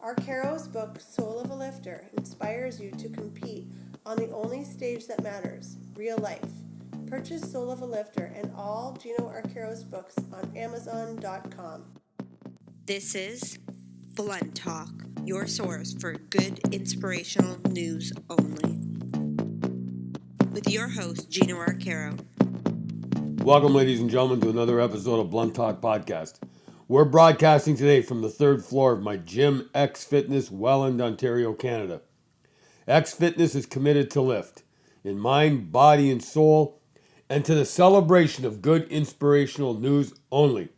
Arcaro's book, Soul of a Lifter, inspires you to compete on the only stage that matters, real life. Purchase Soul of a Lifter and all Gino Arcaro's books on Amazon.com. This is Blunt Talk, your source for good inspirational news only. With your host, Gino Arcaro. Welcome, ladies and gentlemen, to another episode of Blunt Talk Podcast. We're broadcasting today from the third floor of my gym, X Fitness, Welland, Ontario, Canada. X Fitness is committed to lift in mind, body, and soul, and to the celebration of good inspirational news only.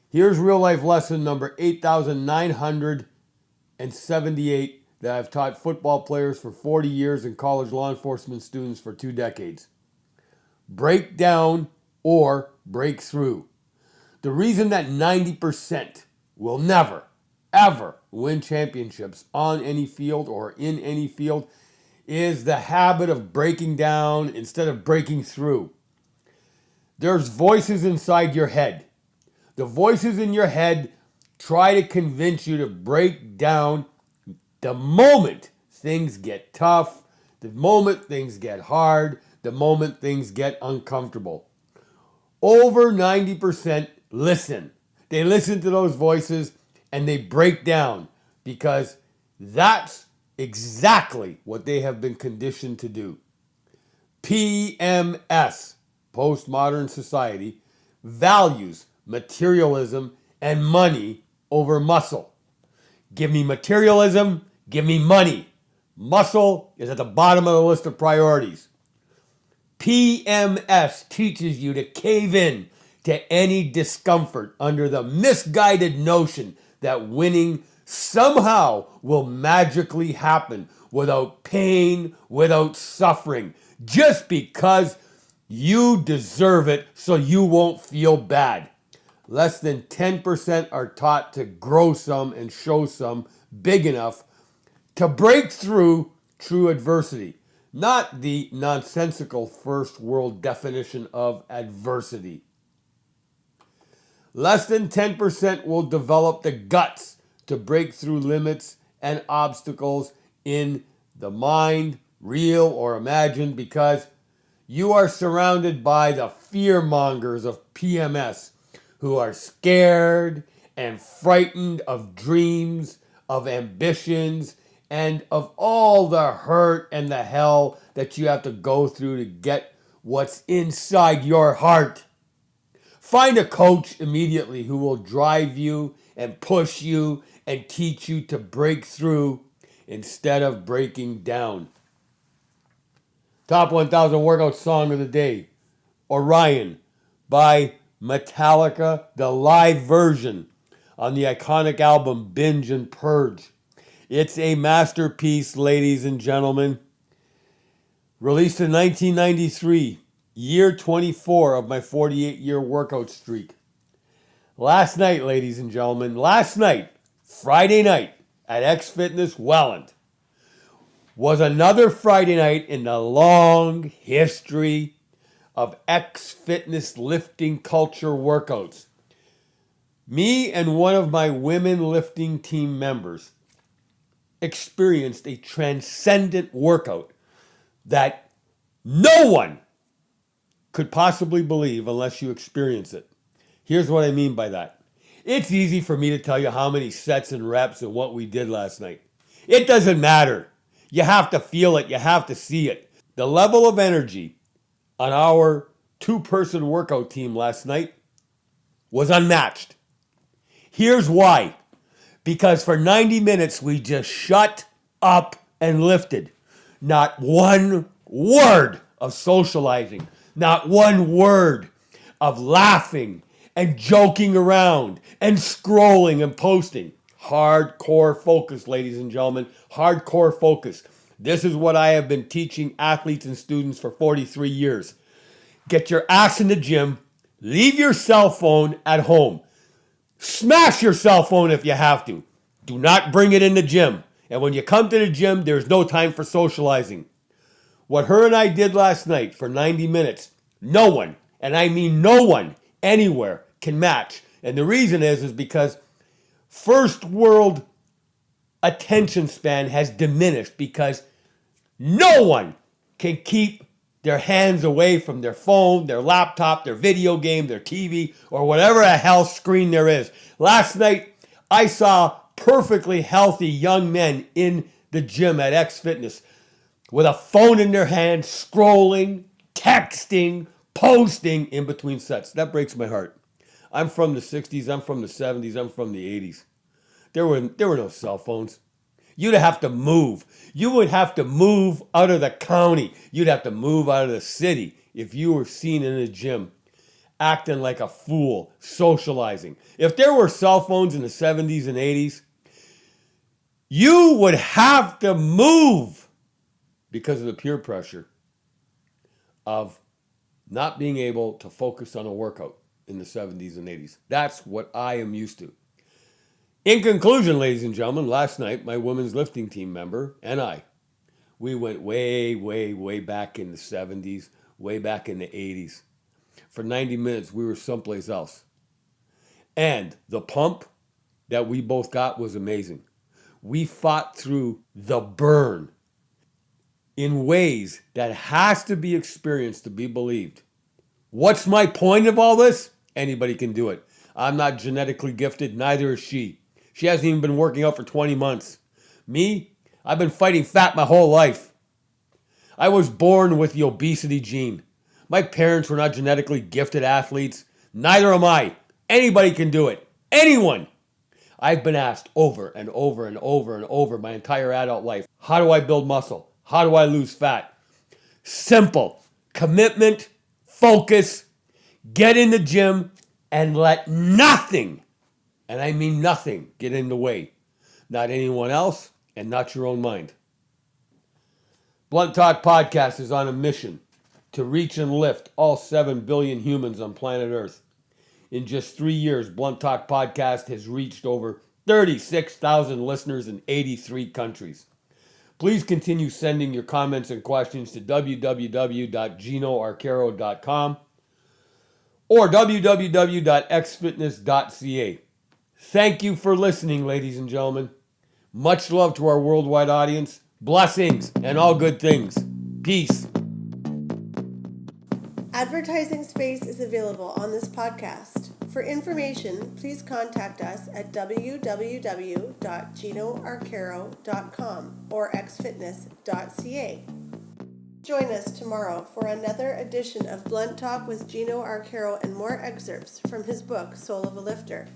Here's real life lesson number 8,978 that I've taught football players for 40 years and college law enforcement students for 2 decades. Break down or break through. The reason that 90% will never, ever win championships on any field or in any field is the habit of breaking down instead of breaking through. There's voices inside your head. The voices in your head try to convince you to break down the moment things get tough, the moment things get hard, the moment things get uncomfortable. Over 90% listen. They listen to those voices and they break down because that's exactly what they have been conditioned to do. PMS, postmodern society, values materialism and money over muscle. Give me materialism, give me money. Muscle is at the bottom of the list of priorities. PMS teaches you to cave in to any discomfort under the misguided notion that winning somehow will magically happen without pain, without suffering, just because you deserve it so you won't feel bad. Less than 10% are taught to grow some and show some big enough to break through true adversity, not the nonsensical first world definition of adversity. Less than 10% will develop the guts to break through limits and obstacles in the mind, real or imagined, because you are surrounded by the fear mongers of PMS who are scared and frightened of dreams, of ambitions, and of all the hurt and the hell that you have to go through to get what's inside your heart. Find a coach immediately who will drive you and push you and teach you to break through instead of breaking down. Top 1000 workout song of the day, Orion by Metallica, the live version on the iconic album Binge and Purge. It's a masterpiece, ladies and gentlemen. Released in 1993, year 24 of my 48-year workout streak. Last night, ladies and gentlemen, Friday night at X Fitness Welland, was another Friday night in the long history of X Fitness lifting culture workouts. Me and one of my women lifting team members experienced a transcendent workout that no one could possibly believe unless you experience it. Here's what I mean by that. It's easy for me to tell you how many sets and reps and what we did last night. It doesn't matter. You have to feel it. You have to see it. The level of energy on our 2-person workout team last night was unmatched. Here's why. Because for 90 minutes, we just shut up and lifted. Not one word of socializing. Not one word of laughing and joking around and scrolling and posting. Hardcore focus, ladies and gentlemen. Hardcore focus. This is what I have been teaching athletes and students for 43 years. Get your ass in the gym. Leave your cell phone at home. Smash your cell phone if you have to. Do not bring it in the gym. And when you come to the gym, there's no time for socializing. What her and I did last night for 90 minutes, no one, and I mean no one, anywhere can match. And the reason is because first world attention span has diminished because no one can keep their hands away from their phone, their laptop, their video game, their TV, or whatever the hell screen there is. Last night, I saw perfectly healthy young men in the gym at X Fitness with a phone in their hand, scrolling, texting, posting in between sets. That breaks my heart. I'm from the 60s, I'm from the 70s, I'm from the 80s. There were no cell phones. You'd have to move. You would have to move out of the county. You'd have to move out of the city if you were seen in a gym acting like a fool, socializing. If there were cell phones in the 70s and 80s, you would have to move because of the peer pressure of not being able to focus on a workout in the 70s and 80s. That's what I am used to. In conclusion, ladies and gentlemen, last night, my women's lifting team member and I, we went way, way, way back in the 70s, way back in the 80s. For 90 minutes, we were someplace else. And the pump that we both got was amazing. We fought through the burn in ways that has to be experienced to be believed. What's my point of all this? Anybody can do it. I'm not genetically gifted, neither is she. She hasn't even been working out for 20 months. Me, I've been fighting fat my whole life. I was born with the obesity gene. My parents were not genetically gifted athletes. Neither am I. Anybody can do it. Anyone. I've been asked over and over and over and over my entire adult life, how do I build muscle? How do I lose fat? Simple. Commitment, focus, get in the gym, and let nothing, and I mean nothing, get in the way. Not anyone else, and not your own mind. Blunt Talk Podcast is on a mission to reach and lift all 7 billion humans on planet Earth. In just 3 years, Blunt Talk Podcast has reached over 36,000 listeners in 83 countries. Please continue sending your comments and questions to www.ginoarcaro.com or www.xfitness.ca. Thank you for listening, ladies and gentlemen. Much love to our worldwide audience. Blessings and all good things. Peace. Advertising space is available on this podcast. For information, please contact us at www.ginoarcaro.com or xfitness.ca. Join us tomorrow for another edition of Blunt Talk with Gino Arcaro and more excerpts from his book, Soul of a Lifter.